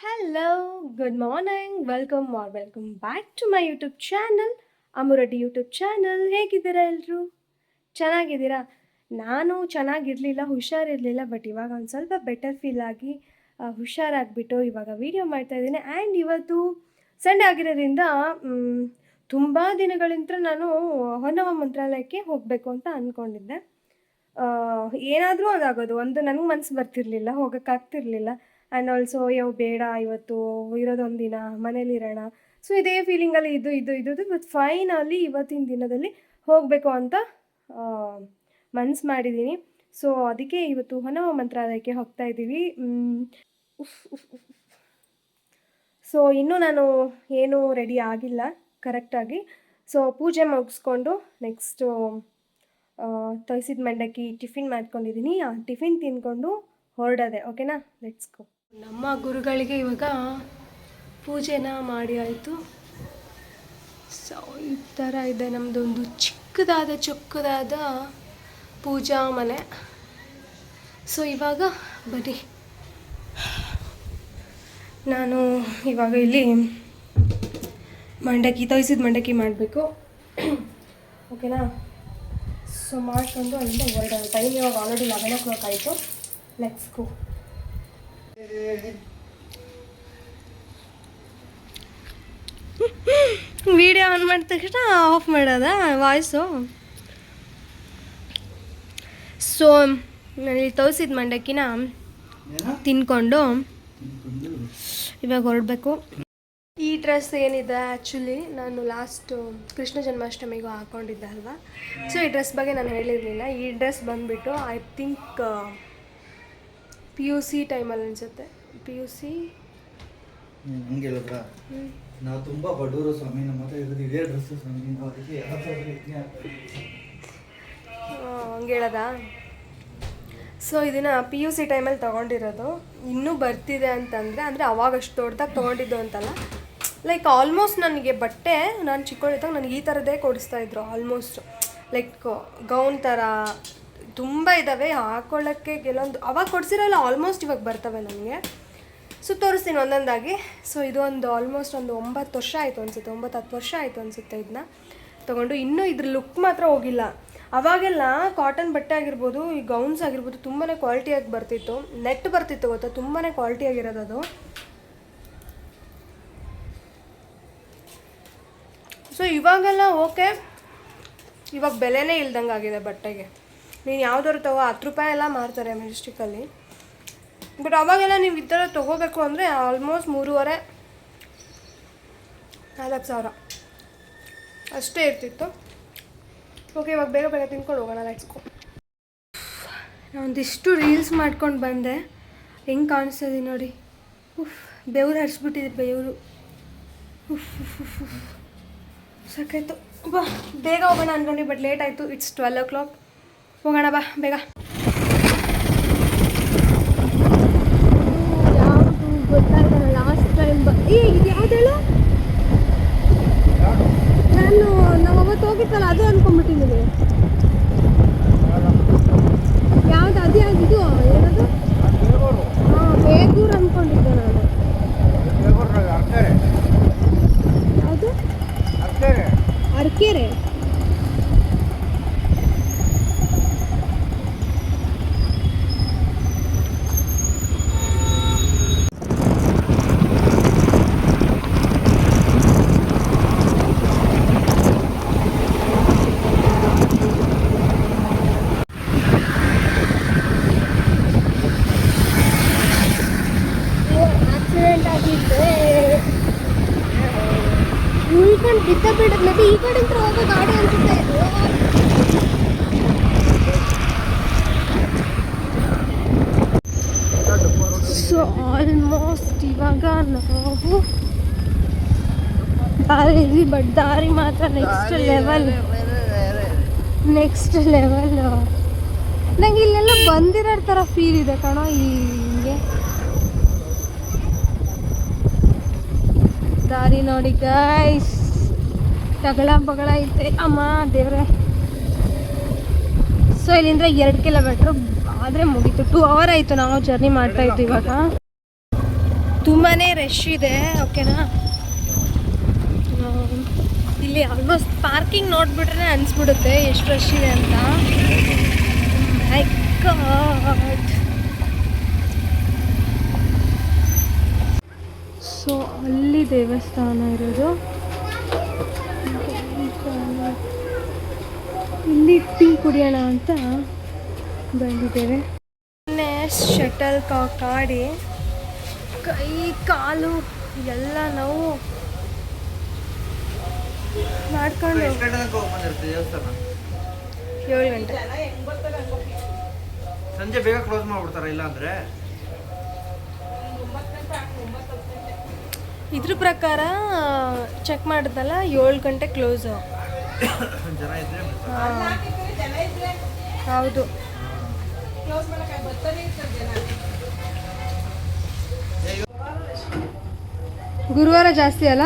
Hello, good morning, welcome back to my YouTube channel Amureddy YouTube channel. ಹೇಗಿದ್ದೀರಾ ಎಲ್ಲರೂ? ಚೆನ್ನಾಗಿದ್ದೀರಾ? ನಾನು ಚೆನ್ನಾಗಿರಲಿಲ್ಲ, ಹುಷಾರಿರಲಿಲ್ಲ. ಬಟ್ ಇವಾಗ ಒಂದು ಸ್ವಲ್ಪ ಬೆಟರ್ ಫೀಲ್ ಆಗಿ ಹುಷಾರಾಗಿಬಿಟ್ಟು ಇವಾಗ ವೀಡಿಯೋ ಮಾಡ್ತಾಯಿದ್ದೀನಿ. ಆ್ಯಂಡ್ ಇವತ್ತು ಸಂಡೇ ಆಗಿರೋದ್ರಿಂದ ತುಂಬ ದಿನಗಳಿಂದ ನಾನು ಹೊನ್ನವ ಮಂತ್ರಾಲಯಕ್ಕೆ ಹೋಗಬೇಕು ಅಂತ ಅಂದ್ಕೊಂಡಿದ್ದೆ. ಏನಾದರೂ ಅದಾಗೋದು, ಒಂದು ನನಗೆ ಮನಸ್ಸು ಬರ್ತಿರಲಿಲ್ಲ, ಹೋಗೋಕ್ಕಾಗ್ತಿರ್ಲಿಲ್ಲ. ಆ್ಯಂಡ್ ಆಲ್ಸೋ ಬೇಡ, ಇವತ್ತು ಇರೋದೊಂದು ದಿನ ಮನೇಲಿರೋಣ. ಸೊ ಇದೇ ಫೀಲಿಂಗಲ್ಲಿ ಇದು ಬಟ್ ಫೈನಲಿ ಇವತ್ತಿನ ದಿನದಲ್ಲಿ ಹೋಗಬೇಕು ಅಂತ ಮನಸ್ಸು ಮಾಡಿದ್ದೀನಿ. ಸೊ ಅದಕ್ಕೆ ಇವತ್ತು ಹೊನ್ನವ ಮಂತ್ರಾಲಯಕ್ಕೆ ಹೋಗ್ತಾ ಇದ್ದೀವಿ. ಸೊ ಇನ್ನೂ ನಾನು ಏನೂ ರೆಡಿ ಆಗಿಲ್ಲ ಕರೆಕ್ಟಾಗಿ. ಸೊ ಪೂಜೆ ಮುಗಿಸ್ಕೊಂಡು ನೆಕ್ಸ್ಟು ತೋಯಿಸಿದ ಮಂಡಕ್ಕಿ ಟಿಫಿನ್ ಮಾಡ್ಕೊಂಡಿದ್ದೀನಿ. ಆ ಟಿಫಿನ್ ತಿಂದ್ಕೊಂಡು ಹೊರಡೋದೆ. ಓಕೆನಾ, ಲೆಟ್ಸ್ ಗೋ. ನಮ್ಮ ಗುರುಗಳಿಗೆ ಇವಾಗ ಪೂಜೆನ ಮಾಡಿ ಆಯಿತು. ಸೊ ಈ ಥರ ಇದೆ ನಮ್ಮದೊಂದು ಚೊಕ್ಕದಾದ ಪೂಜಾ ಮನೆ. ಸೊ ಇವಾಗ ಬನ್ನಿ, ನಾನು ಇವಾಗ ಇಲ್ಲಿ ತೋಯಿಸಿದ ಮಂಡಕ್ಕಿ ಮಾಡಬೇಕು. ಓಕೆನಾ, ಸೊ ಮಾಡ್ಕೊಂಡು ಅಲ್ಲಿಂದ ಹೊರಡೋಣ. ಟೈಮ್ ಇವಾಗ ಆಲ್ರೆಡಿ 11 o'clock ಆಯಿತು. Let's go. ವಿಡಿಯೋ ಆನ್ ಮಾಡಿದ ತಕ್ಷಣ ಆಫ್ ಮಾಡೋದ ವಾಯ್ಸು. ಸೊ ನಾನಿಲ್ಲಿ ತೋರಿಸಿದ ಮಂಡಕ್ಕಿನ ತಿನ್ಕೊಂಡು ಇವಾಗ ಹೊರಡಬೇಕು. ಈ ಡ್ರೆಸ್ ಏನಿದೆ ಆ್ಯಕ್ಚುಲಿ ನಾನು ಲಾಸ್ಟು ಕೃಷ್ಣ ಜನ್ಮಾಷ್ಟಮಿಗೂ ಹಾಕ್ಕೊಂಡಿದ್ದೆ ಅಲ್ವಾ. ಸೊ ಈ ಡ್ರೆಸ್ ಬಗ್ಗೆ ನಾನು ಹೇಳಿರಲಿಲ್ಲ. ಈ ಡ್ರೆಸ್ ಬಂದುಬಿಟ್ಟು ಐ ಥಿಂಕ್ PUC ಟೈಮಲ್ಲಿ ಅನಿಸುತ್ತೆ. PUC ಹಂಗೆ ಹೇಳಿದ್ರ ನಾವು ತುಂಬ ಬಡವರು ಸ್ವಾಮಿ, ನಮ್ಮ ಹತ್ರ ಇರೋದು ಇದೇ ಡ್ರೆಸ್ಸು ಸ್ವಾಮಿ, ಹಂಗೆ ಹೇಳೋದಾ. ಸೊ ಇದನ್ನು PUC ಟೈಮಲ್ಲಿ ತೊಗೊಂಡಿರೋದು. ಇನ್ನೂ ಬರ್ತಿದೆ ಅಂತಂದರೆ ಅಂದರೆ ಅವಾಗ ಅಷ್ಟು ದೊಡ್ಡದಾಗಿ ತೊಗೊಂಡಿದ್ದು ಅಂತಲ್ಲ. ಲೈಕ್ ಆಲ್ಮೋಸ್ಟ್ ನನಗೆ ಬಟ್ಟೆ ನಾನು ಚಿಕ್ಕವಳಿದ್ದಾಗ ನನಗೆ ಈ ಥರದ್ದೇ ಕೊಡಿಸ್ತಾಯಿದ್ರು. ಆಲ್ಮೋಸ್ಟ್ ಲೈಕ್ ಗೌನ್ ಥರ ತುಂಬ ಇದ್ದಾವೆ ಹಾಕ್ಕೊಳ್ಳೋಕ್ಕೆ. ಕೆಲವೊಂದು ಅವಾಗ ಕೊಡಿಸಿರೋಲ್ಲ, ಆಲ್ಮೋಸ್ಟ್ ಇವಾಗ ಬರ್ತವೆ ನನಗೆ. ಸೊ ತೋರಿಸ್ತೀನಿ ಒಂದೊಂದಾಗಿ. ಸೊ ಇದು ಆಲ್ಮೋಸ್ಟ್ ಒಂದು 9 ವರ್ಷ ಆಯಿತು ಅನಿಸುತ್ತೆ, 9-10 ವರ್ಷ ಆಯಿತು ಅನಿಸುತ್ತೆ ಇದನ್ನ ತೊಗೊಂಡು. ಇನ್ನೂ ಇದ್ರ ಲುಕ್ ಮಾತ್ರ ಹೋಗಿಲ್ಲ. ಅವಾಗೆಲ್ಲ ಕಾಟನ್ ಬಟ್ಟೆ ಆಗಿರ್ಬೋದು, ಈ ಗೌನ್ಸ್ ಆಗಿರ್ಬೋದು ತುಂಬಾ ಕ್ವಾಲಿಟಿಯಾಗಿ ಬರ್ತಿತ್ತು. ನೆಟ್ ಬರ್ತಿತ್ತು ಗೊತ್ತಾ, ತುಂಬಾ ಕ್ವಾಲಿಟಿಯಾಗಿರೋದು ಅದು. ಸೊ ಇವಾಗೆಲ್ಲ ಓಕೆ, ಇವಾಗ ಬೆಲೆನೇ ಇಲ್ದಂಗೆ ಆಗಿದೆ ಬಟ್ಟೆಗೆ. ನೀನು ಯಾವುದಾದ್ರು ತಗೋ, 10 ರೂಪಾಯಿ ಎಲ್ಲ ಮಾರ್ತಾರೆ ಮೆಜೆಸ್ಟಿಕಲ್ಲಿ. ಬಟ್ ಅವಾಗೆಲ್ಲ ನೀವು ಈ ಥರ ತೊಗೋಬೇಕು ಅಂದರೆ ಆಲ್ಮೋಸ್ಟ್ 3,500-4,000 ಅಷ್ಟೇ ಇರ್ತಿತ್ತು. ಓಕೆ, ಇವಾಗ ಬೇಗ ತಿನ್ಕೊಂಡು ಹೋಗೋಣ. Let's go. ಒಂದಿಷ್ಟು ರೀಲ್ಸ್ ಮಾಡ್ಕೊಂಡು ಬಂದೆ. ಹೆಂಗೆ ಕಾಣಿಸ್ತದೆ ನೋಡಿ. ಬೆವರು ಹರಿಸ್ಬಿಟ್ಟಿದೆ, ಬೆವರು. ಸಾಕಾಯ್ತು. ಬಾ ಬೇಗ ಹೋಗೋಣ ಅಂದ್ಕೊಂಡು, ಬಟ್ ಲೇಟ್ ಆಯಿತು. It's 12 o'clock. ಹೋಗೋಣ ಬಾ ಬೇಗ. ಯಾವುದು ಗೊತ್ತಾಯ್ತಲ್ಲ ಲಾಸ್ಟ್ ಟೈಮ್ ಇದು ಯಾವ್ದು ಹೇಳು? ನಾವು ಅವತ್ತು ಹೋಗಿತ್ತಲ್ಲ ಅದು ಅಂದ್ಕೊಂಡ್ಬಿಟ್ಟಿದ್ದೀನಿ. ಯಾವ್ದು ಅದು ಯಾವ್ದು ಇದು ಏನದು? ಬೇಗೂರು ಅಂದ್ಕೊಂಡಿದ್ದೆ ನಾನು. ಯಾವುದು? ಅರ್ಕೆರೆ. ಬಿದ್ದ ಬಿಡದ್ಮೇಲೆ ಈ ಕಡೆ ಹೋಗೋ ಗಾಡಿ ಅನ್ಸುತ್ತೆ ಇದು. ಸೊ ಆಲ್ಮೋಸ್ಟ್ ಇವಾಗ ನಾವು ದಾರಿ, ಬಟ್ ದಾರಿ ಮಾತ್ರ ನೆಕ್ಸ್ಟ್ ಲೆವೆಲ್. ನಂಗೆ ಇಲ್ಲೆಲ್ಲ ಬಂದಿರೋ ಥರ ಫೀಲ್ ಇದೆ ಕಣೋ. ಹಿಂಗೆ ದಾರಿ ನೋಡಿ ಗೈಸ್, ತಗಳ ಐತೆ ಅಮ್ಮ ದೇವ್ರೆ. ಸೊ ಇಲ್ಲಿಂದ 2 kilometer ಆದರೆ ಮುಗೀತು. 2 hour ಆಯಿತು ನಾವು ಜರ್ನಿ ಮಾಡ್ತಾಯಿತ್ತು. ಇವಾಗ ತುಂಬಾ ರಶ್ ಇದೆ. ಓಕೆನಾ, ಇಲ್ಲಿ ಆಲ್ಮೋಸ್ಟ್ ಪಾರ್ಕಿಂಗ್ ನೋಡ್ಬಿಟ್ರೆ ಅನಿಸ್ಬಿಡುತ್ತೆ ಎಷ್ಟು ರಶ್ ಇದೆ ಅಂತ. ಮೈ ಗಾಡ್. ಸೊ ಅಲ್ಲಿ ದೇವಸ್ಥಾನ ಇರೋದು, ಇಲ್ಲಿ ಟೀ ಕುಡಿಯೋಣ ಅಂತ ಬಂದಿದ್ದೇವೆ. ಶಟಲ್ ಕಾಕ್ ಆಡಿ ಕೈ ಕಾಲು ಎಲ್ಲ ನೋವು ಮಾಡ್ಕೊಂಡು 7 ಗಂಟೆ ಸಂಜೆ ಬೇಗ ಕ್ಲೋಸ್ ಮಾಡ್ಬಿಡ್ತಾರ, ಇಲ್ಲ ಅಂದ್ರೆ ಇದ್ರ ಪ್ರಕಾರ ಚೆಕ್ ಮಾಡಿದ್ನಲ್ಲ 7 ಗಂಟೆ ಕ್ಲೋಸು. ಜನ ಇದ್ರೆ ಹೌದು. ಗುರುವಾರ ಜಾಸ್ತಿ ಅಲ್ಲ.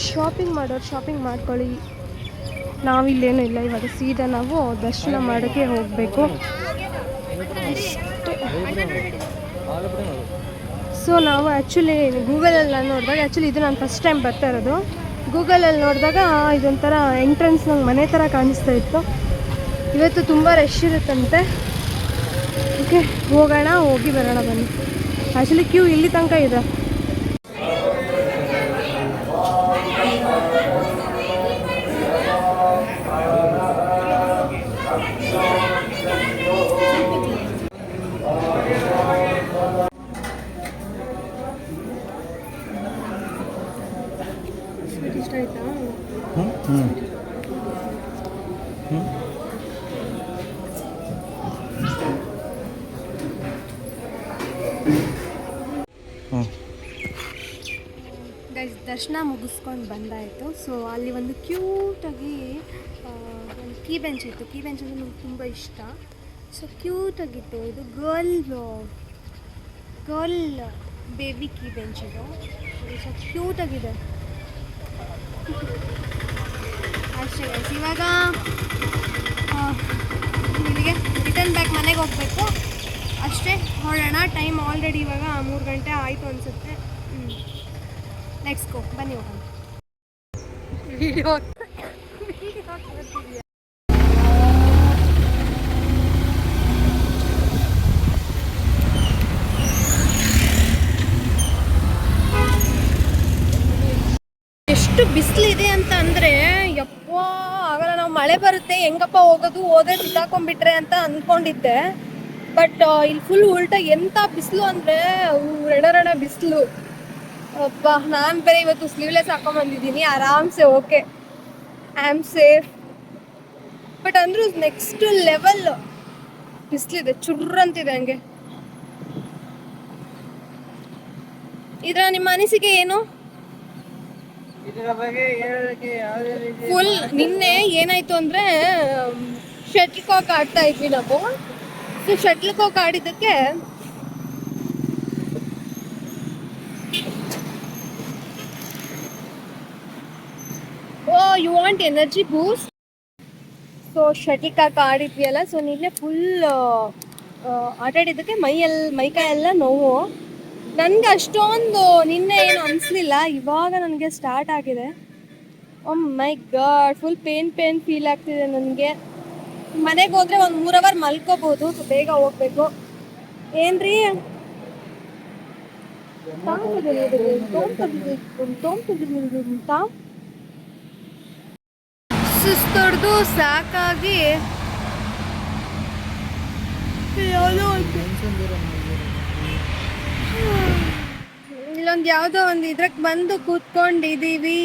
ಶಾಪಿಂಗ್ ಮಾಡೋರು ಶಾಪಿಂಗ್ ಮಾಡ್ಕೊಳ್ಳಿ. ನಾವಿಲ್ಲೇನೂ ಇಲ್ಲ, ಇವಾಗ ಸೀದಾ ನಾವು ದರ್ಶನ ಮಾಡೋಕ್ಕೆ ಹೋಗಬೇಕು. ಸೊ ನಾವು ಆ್ಯಕ್ಚುಲಿ ಗೂಗಲಲ್ಲಿ ನೋಡಿದಾಗ, ಆ್ಯಕ್ಚುಲಿ ಇದು ನಾನು ಫಸ್ಟ್ ಟೈಮ್ ಬರ್ತಾ ಇರೋದು. ಗೂಗಲಲ್ಲಿ ನೋಡಿದಾಗ ಇದೊಂಥರ ಎಂಟ್ರೆನ್ಸ್ ನಂಗೆ ಮನೆ ಥರ ಕಾಣಿಸ್ತಾ ಇತ್ತು. ಇವತ್ತು ತುಂಬ ರಶ್ ಇರುತ್ತಂತೆ. ಓಕೆ, ಹೋಗೋಣ, ಹೋಗಿ ಬರೋಣ ಬನ್ನಿ. ಆ್ಯಕ್ಚುಲಿ ಕ್ಯೂ ಇಲ್ಲಿ ತನಕ ಇದೆ. ಇಷ್ಟ ಆಯ್ತಾ? ಗೈಸ್, ದರ್ಶನ ಮುಗಿಸ್ಕೊಂಡು ಬಂದಾಯಿತು. ಸೊ ಅಲ್ಲಿ ಒಂದು ಕ್ಯೂಟಾಗಿ ಒಂದು ಕೀ ಬೆಂಚ್ ಇತ್ತು. ಕೀ ಬೆಂಚ್ ಅಂದರೆ ನನಗೆ ತುಂಬ ಇಷ್ಟ. ಸೊ ಕ್ಯೂಟಾಗಿತ್ತು. ಇದು ಗರ್ಲ್ ಬೇಬಿ ಕೀ ಬೆಂಚ್ ಇದು. ಸೊ ಕ್ಯೂಟಾಗಿದೆ ಅಷ್ಟೇ ಗೈಸ್. ಇವಾಗ ಇಲ್ಲಿಗೆ ರಿಟರ್ನ್ ಬ್ಯಾಕ್ ಮನೆಗೆ ಹೋಗಬೇಕು ಅಷ್ಟೇ. ಹೊರಡೋಣ. ಟೈಮ್ ಆಲ್ರೆಡಿ ಇವಾಗ 3 ಗಂಟೆ ಆಯಿತು ಅನಿಸುತ್ತೆ. ಲೆಟ್ಸ್ ಗೋ, ಬನ್ನಿ ಹೋಗೋಣ. ವಿಡಿಯೋ ಎಷ್ಟು ಬಿಸಿಲಿದೆ ಅಂತ ಅಂದರೆ ಯಪ್ಪ ಆಗಲ್ಲ. ನಾವು ಮಳೆ ಬರುತ್ತೆ ಹೆಂಗಪ್ಪ ಹೋಗೋದು, ಓದೇ ಸಿಕ್ಕಾಕೊಂಡ್ಬಿಟ್ರೆ ಅಂತ ಅಂದ್ಕೊಂಡಿದ್ದೆ. ಬಟ್ ಇಲ್ಲಿ ಫುಲ್ ಉಲ್ಟಾ ಎಂಥ ಬಿಸಿಲು ಅಂದರೆ ರಣ ಬಿಸಿಲು. ಅಪ್ಪ, ನಾನು ಬೇರೆ ಇವತ್ತು ಸ್ಲೀವ್ಲೆಸ್ ಹಾಕೊಂಡ್ಬಂದಿದ್ದೀನಿ. ಆರಾಮ್ಸೆ okay, I am safe. But ಅಂದರೂ ನೆಕ್ಸ್ಟ್ ಲೆವೆಲ್ ಬಿಸಿಲಿದೆ, ಚುರ್ರಂತಿದೆ ಹಂಗೆ. ಇದರ ನಿಮ್ಮ ಅನಿಸಿಕೆ ಏನು? ಫುಲ್ ನಿನ್ನೆ ಏನಾಯ್ತು ಅಂದರೆ ಶಟ್ಲ್ ಕಾಕ್ ಆಡ್ತಾ ಇದ್ವಿ ನಾವು. ಸೊ ಶಟ್ಲ್ ಕಾಕ್ ಆಡಿದ್ದಕ್ಕೆ you want energy boost. So shuttlecock ಆಡಿದ್ವಿ ಅಲ್ಲ. ಸೊ ನಿನ್ನೆ ಫುಲ್ ಆಟಾಡಿದ್ದಕ್ಕೆ ಮೈಕೈ ಎಲ್ಲ ನೋವು. ನನಗೆ ಅಷ್ಟೊಂದು ನಿನ್ನೆ ಏನು ಅನಿಸ್ಲಿಲ್ಲ. ಇವಾಗ ನನಗೆ ಸ್ಟಾರ್ಟ್ ಆಗಿದೆ. ಓ ಮೈ ಗಾಡ್, ಫುಲ್ ಪೇನ್ ಫೀಲ್ ಆಗ್ತಿದೆ ನನಗೆ. ಮನೆಗೆ ಹೋದರೆ ಒಂದು 3 ಅವರ್ ಮಲ್ಕೋಬೋದು. ಸೊ ಬೇಗ ಹೋಗ್ಬೇಕು. ಏನ್ರಿ ಸುಸ್ತೊಡ್ದು ಸಾಕಾಗಿ ಇಲ್ಲೊಂದು ಯಾವುದೋ ಒಂದು ಇದ್ರಕ್ಕೆ ಬಂದು ಕೂತ್ಕೊಂಡಿದ್ದೀವಿ.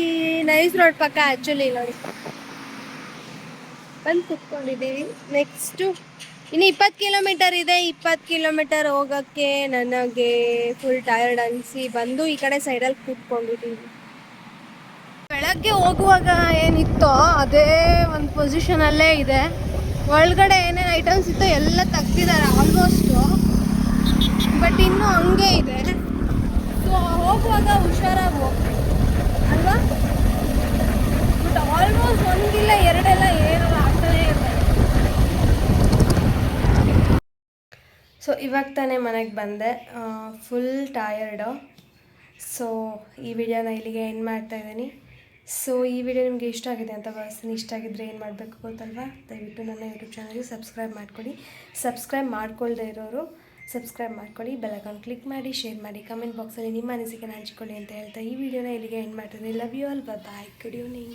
ನೈಸ್ ರೋಡ್ ಪಕ್ಕ ಆ್ಯಕ್ಚುಲಿ ನೋಡಿ ಬಂದು ಕೂತ್ಕೊಂಡಿದ್ದೀವಿ. ನೆಕ್ಸ್ಟು ಇನ್ನು 20 ಕಿಲೋಮೀಟರ್ ಇದೆ. 20 ಕಿಲೋಮೀಟರ್ ಹೋಗೋಕ್ಕೆ ನನಗೆ ಫುಲ್ ಟಯರ್ಡ್ ಅನಿಸಿ ಬಂದು ಈ ಕಡೆ ಸೈಡಲ್ಲಿ ಕೂತ್ಕೊಂಡಿದ್ದೀವಿ. ಬೆಳಗ್ಗೆ ಹೋಗುವಾಗ ಏನಿತ್ತೋ ಅದೇ ಒಂದು ಪೊಸಿಷನಲ್ಲೇ ಇದೆ. ಒಳಗಡೆ ಏನೇನು ಐಟಮ್ಸ್ ಇತ್ತೋ ಎಲ್ಲ ತೆಗ್ದಿದ್ದಾರೆ ಆಲ್ಮೋಸ್ಟು. ಬಟ್ ಇನ್ನೂ ಹಂಗೆ ಇದೆ. ಸೊ ಹೋಗುವಾಗ ಹುಷಾರಾಗಿ ಹೋಗ್ಬೇಕು ಅಲ್ವಾ. ಬಟ್ ಆಲ್ಮೋಸ್ಟ್ 1 ಇಲ್ಲ 2 ಏನಲ್ಲ ಆಗ್ತಾನೆ ಇದೆ. ಸೊ ಇವಾಗ ತಾನೇ ಮನೆಗೆ ಬಂದೆ, ಫುಲ್ ಟಯರ್ಡು. ಸೊ ಈ ವಿಡಿಯೋನ ಇಲ್ಲಿಗೆ ಎಂಡ್ ಮಾಡ್ತಾಯಿದ್ದೀನಿ. ಸೊ ಈ ವಿಡಿಯೋ ನಿಮಗೆ ಇಷ್ಟ ಆಗಿದೆ ಅಂತ ಭಾವಿಸ್ತೀನಿ. ಇಷ್ಟ ಆಗಿದ್ದರೆ ಏನು ಮಾಡಬೇಕು ಗೊತ್ತಲ್ವಾ? ದಯವಿಟ್ಟು ನನ್ನ ಯೂಟ್ಯೂಬ್ ಚಾನಲ್ಗೆ ಸಬ್ಸ್ಕ್ರೈಬ್ ಮಾಡ್ಕೊಳ್ಳಿ. ಸಬ್ಸ್ಕ್ರೈಬ್ ಮಾಡ್ಕೊಳ್ದೇ ಇರೋರು ಸಬ್ಸ್ಕ್ರೈಬ್ ಮಾಡ್ಕೊಳ್ಳಿ, ಬೆಲ್ ಐಕಾನ್ ಕ್ಲಿಕ್ ಮಾಡಿ, ಶೇರ್ ಮಾಡಿ, ಕಮೆಂಟ್ ಬಾಕ್ಸಲ್ಲಿ ನಿಮ್ಮ ಅನಿಸಿಕೆನ ಹಂಚಿಕೊಳ್ಳಿ ಅಂತ ಹೇಳ್ತಾ ಈ ವಿಡಿಯೋನ ಇಲ್ಲಿಗೆ ಎಂಡ್ ಮಾಡ್ತೀನಿ. Love you all, bye, good evening.